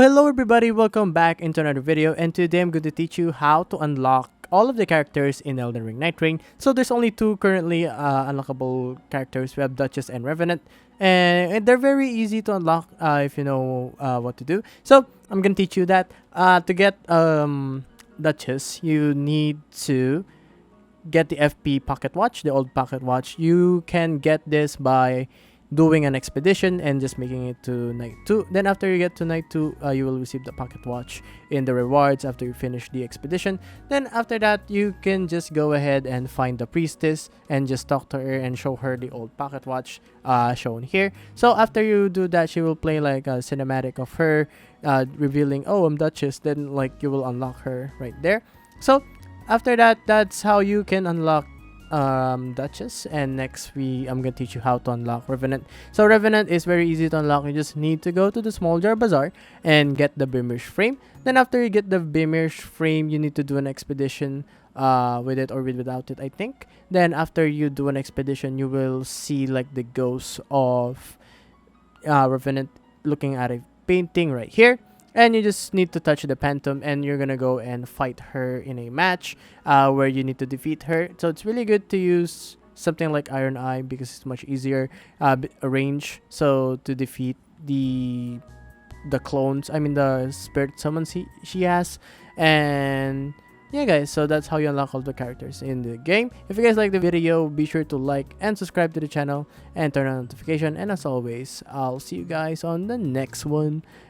Hello everybody, welcome back into another video, and today I'm going to teach you how to unlock all of the characters in Elden Ring Nightreign. So there's only two currently unlockable characters. We have Duchess and Revenant, and they're very easy to unlock if you know what to do. So I'm going to teach you that. To get Duchess, you need to get the FP pocket watch, the old pocket watch. You can get this by doing an expedition and just making it to night 2. Then after you get to night 2, you will receive the pocket watch in the rewards after you finish the expedition. Then after that, you can just go ahead and find the priestess and just talk to her and show her the old pocket watch shown here. So after you do that, she will play like a cinematic of her revealing, oh, I'm Duchess. Then like you will unlock her right there. So after that, that's how you can unlock Duchess. And next I'm gonna teach you how to unlock Revenant. So Revenant is very easy to unlock. You just need to go to the Small Jar Bazaar and get the Beamish Frame. Then after you get the Beamish Frame, you need to do an expedition with it or without it, I think. Then after you do an expedition, you will see like the ghost of Revenant looking at a painting right here. And you just need to touch the Phantom, and you're gonna go and fight her in a match where you need to defeat her. So it's really good to use something like Iron Eye because it's much easier range. So to defeat the clones, I mean the spirit summons she has. And yeah guys, so that's how you unlock all the characters in the game. If you guys like the video, be sure to like and subscribe to the channel and turn on notification. And as always, I'll see you guys on the next one.